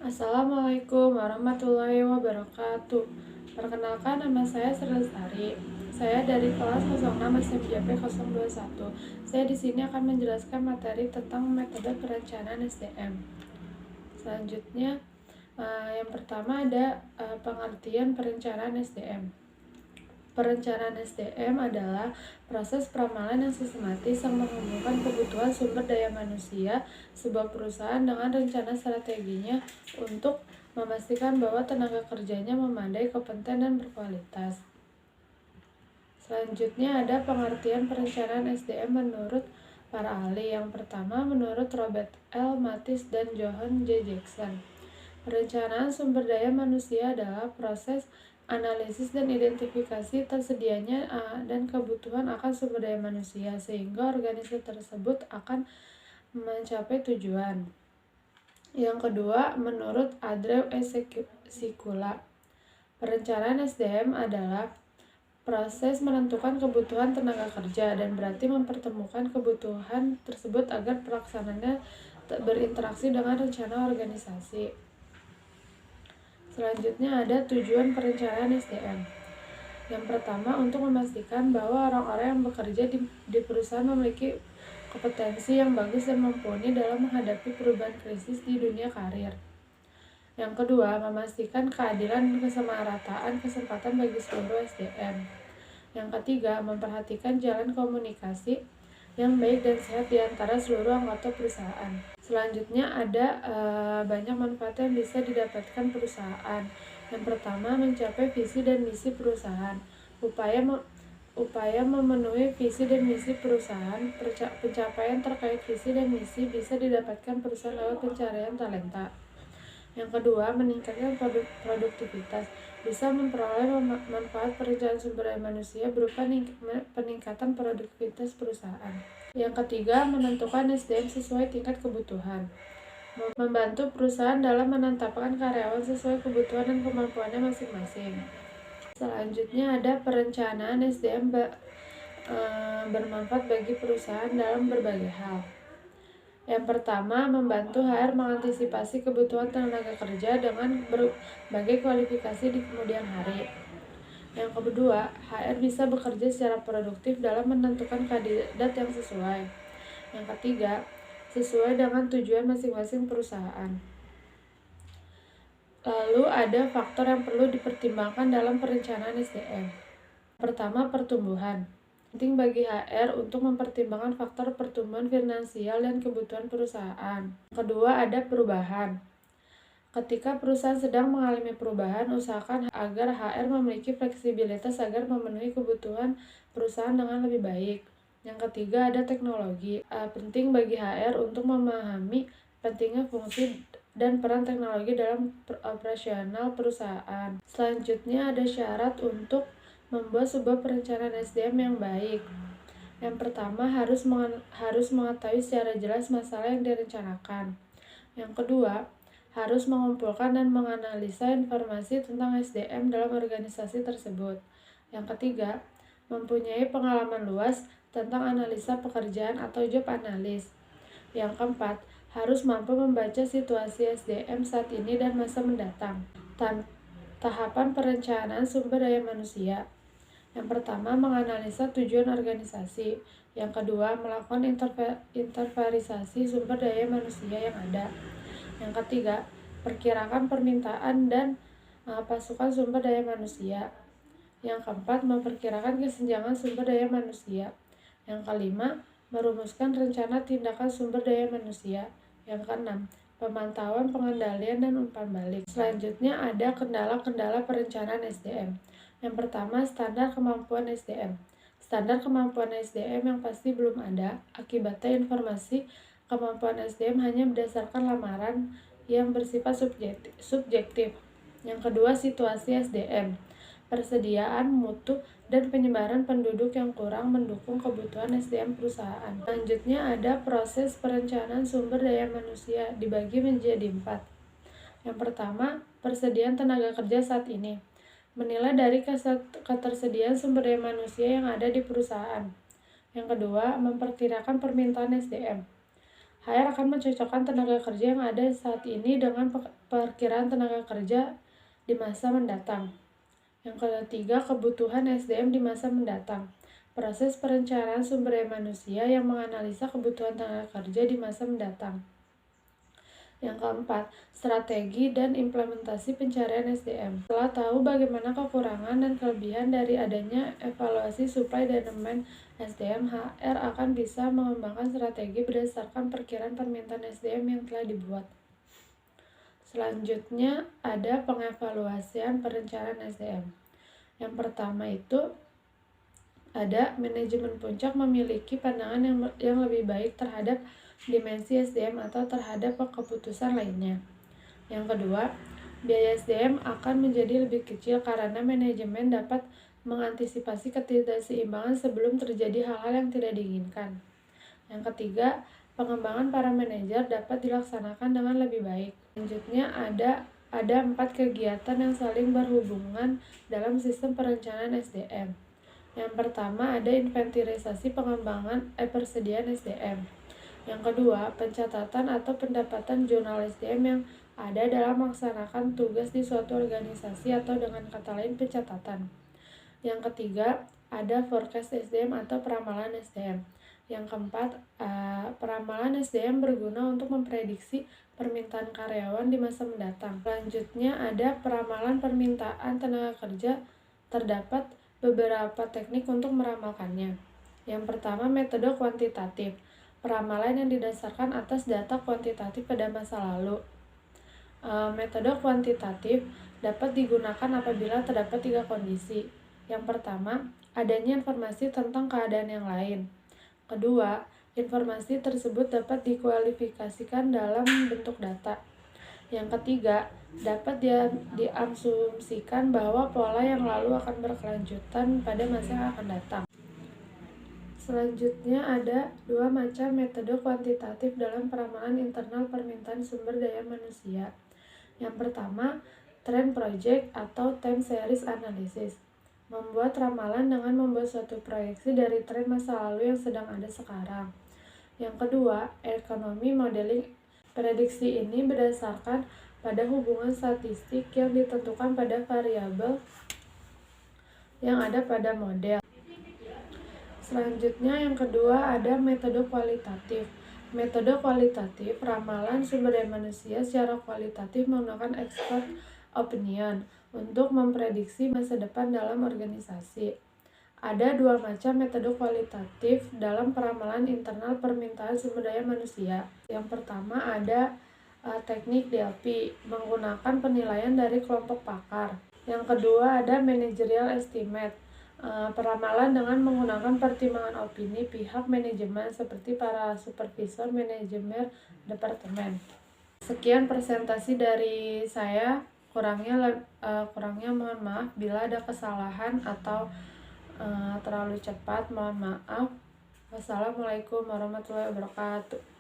Assalamualaikum warahmatullahi wabarakatuh. Perkenalkan, nama saya Sri Lestari. Saya dari kelas 06 SMJP 021. Saya di sini akan menjelaskan materi tentang metode perencanaan SDM. Selanjutnya, yang pertama ada pengertian perencanaan SDM. Perencanaan SDM adalah proses peramalan yang sistematis yang menghubungkan kebutuhan sumber daya manusia sebuah perusahaan dengan rencana strateginya untuk memastikan bahwa tenaga kerjanya memadai, kompeten, dan berkualitas. Selanjutnya ada pengertian perencanaan SDM menurut para ahli. Yang pertama, menurut Robert L. Mathis dan Johan J. Jackson. Perencanaan sumber daya manusia adalah proses analisis dan identifikasi tersedianya dan kebutuhan akan sumber daya manusia sehingga organisasi tersebut akan mencapai tujuan. Yang kedua, menurut Andrew E. Sikula, perencanaan SDM adalah proses menentukan kebutuhan tenaga kerja dan berarti mempertemukan kebutuhan tersebut agar pelaksanaannya berinteraksi dengan rencana organisasi. Selanjutnya ada tujuan perencanaan SDM. Yang pertama, untuk memastikan bahwa orang-orang yang bekerja di perusahaan memiliki kompetensi yang bagus dan mumpuni dalam menghadapi perubahan krisis di dunia karir. Yang kedua, memastikan keadilan dan kesamarataan kesempatan bagi seluruh SDM. Yang ketiga, memperhatikan jalan komunikasi yang baik dan sehat di antara seluruh anggota perusahaan. Selanjutnya ada banyak manfaat yang bisa didapatkan perusahaan. Yang pertama, mencapai visi dan misi perusahaan. Upaya memenuhi visi dan misi perusahaan. Pencapaian terkait visi dan misi bisa didapatkan perusahaan lewat pencarian talenta. Yang kedua, meningkatkan produktivitas. Bisa memperoleh manfaat perencanaan sumber daya manusia berupa peningkatan produktivitas perusahaan. Yang ketiga, menentukan SDM sesuai tingkat kebutuhan. Membantu perusahaan dalam menetapkan karyawan sesuai kebutuhan dan kemampuannya masing-masing. Selanjutnya ada perencanaan SDM bermanfaat bagi perusahaan dalam berbagai hal. Yang pertama, membantu HR mengantisipasi kebutuhan tenaga kerja dengan berbagai kualifikasi di kemudian hari. Yang kedua, HR bisa bekerja secara produktif dalam menentukan kandidat yang sesuai. Yang ketiga, sesuai dengan tujuan masing-masing perusahaan. Lalu ada faktor yang perlu dipertimbangkan dalam perencanaan SDM. Pertama, pertumbuhan. Penting bagi HR untuk mempertimbangkan faktor pertumbuhan finansial dan kebutuhan perusahaan. Kedua, ada perubahan. Ketika perusahaan sedang mengalami perubahan, usahakan agar HR memiliki fleksibilitas agar memenuhi kebutuhan perusahaan dengan lebih baik. Yang ketiga, ada teknologi. Penting bagi HR untuk memahami pentingnya fungsi dan peran teknologi dalam operasional perusahaan. Selanjutnya, ada syarat untuk membuat sebuah perencanaan SDM yang baik. Yang pertama, harus mengetahui secara jelas masalah yang direncanakan. Yang kedua, harus mengumpulkan dan menganalisa informasi tentang SDM dalam organisasi tersebut. Yang ketiga, mempunyai pengalaman luas tentang analisa pekerjaan atau job analis. Yang keempat, harus mampu membaca situasi SDM saat ini dan masa mendatang. Tahapan perencanaan sumber daya manusia. Yang pertama, menganalisa tujuan organisasi. Yang kedua, melakukan inventarisasi sumber daya manusia yang ada. Yang ketiga, perkirakan permintaan dan pasukan sumber daya manusia. Yang keempat, memperkirakan kesenjangan sumber daya manusia. Yang kelima, merumuskan rencana tindakan sumber daya manusia. Yang keenam, pemantauan, pengendalian, dan umpan balik. Selanjutnya ada kendala-kendala perencanaan SDM. Yang pertama, standar kemampuan SDM. Standar kemampuan SDM yang pasti belum ada, akibatnya informasi kemampuan SDM hanya berdasarkan lamaran yang bersifat subjektif. Yang kedua, situasi SDM. Persediaan, mutu, dan penyebaran penduduk yang kurang mendukung kebutuhan SDM perusahaan. Selanjutnya ada proses perencanaan sumber daya manusia dibagi menjadi 4. Yang pertama, persediaan tenaga kerja saat ini. Menilai dari ketersediaan sumber daya manusia yang ada di perusahaan. Yang kedua, memperkirakan permintaan SDM. HR akan mencocokkan tenaga kerja yang ada saat ini dengan perkiraan tenaga kerja di masa mendatang. Yang ketiga, kebutuhan SDM di masa mendatang. Proses perencanaan sumber daya manusia yang menganalisa kebutuhan tenaga kerja di masa mendatang. Yang keempat, strategi dan implementasi pencarian SDM. Setelah tahu bagaimana kekurangan dan kelebihan dari adanya evaluasi supply dan demand SDM, HR akan bisa mengembangkan strategi berdasarkan perkiraan permintaan SDM yang telah dibuat. Selanjutnya, ada pengevaluasian perencanaan SDM. Yang pertama itu ada manajemen puncak memiliki pandangan yang lebih baik terhadap dimensi SDM atau terhadap keputusan lainnya. Yang kedua, biaya SDM akan menjadi lebih kecil karena manajemen dapat mengantisipasi ketidakseimbangan sebelum terjadi hal-hal yang tidak diinginkan. Yang ketiga, pengembangan para manajer dapat dilaksanakan dengan lebih baik. Selanjutnya ada 4 kegiatan yang saling berhubungan dalam sistem perencanaan SDM. Yang pertama ada inventarisasi persediaan SDM. Yang kedua, pencatatan atau pendapatan jurnal SDM yang ada dalam melaksanakan tugas di suatu organisasi atau dengan kata lain pencatatan. Yang ketiga, ada forecast SDM atau peramalan SDM. Yang keempat, peramalan SDM berguna untuk memprediksi permintaan karyawan di masa mendatang. Selanjutnya ada peramalan permintaan tenaga kerja. Terdapat beberapa teknik untuk meramalkannya. Yang pertama, metode kuantitatif. Peramalan yang didasarkan atas data kuantitatif pada masa lalu. Metode kuantitatif dapat digunakan apabila terdapat 3 kondisi. Yang pertama, adanya informasi tentang keadaan yang lain. Kedua, informasi tersebut dapat dikualifikasikan dalam bentuk data. Yang ketiga, dapat diasumsikan bahwa pola yang lalu akan berkelanjutan pada masa yang akan datang. Selanjutnya ada 2 macam metode kuantitatif dalam peramalan internal permintaan sumber daya manusia. Yang pertama, trend project atau time series analysis. Membuat ramalan dengan membuat suatu proyeksi dari tren masa lalu yang sedang ada sekarang. Yang kedua, economy modeling. Prediksi ini berdasarkan pada hubungan statistik yang ditentukan pada variabel yang ada pada model. Selanjutnya yang kedua ada metode kualitatif. Metode kualitatif, ramalan sumber daya manusia secara kualitatif menggunakan expert opinion untuk memprediksi masa depan dalam organisasi. Ada 2 macam metode kualitatif dalam peramalan internal permintaan sumber daya manusia. Yang pertama ada teknik DLP, menggunakan penilaian dari kelompok pakar. Yang kedua ada managerial estimate, peramalan dengan menggunakan pertimbangan opini pihak manajemen seperti para supervisor manajemen departemen. Sekian presentasi dari saya, kurangnya mohon maaf bila ada kesalahan atau terlalu cepat, mohon maaf. Wassalamualaikum warahmatullahi wabarakatuh.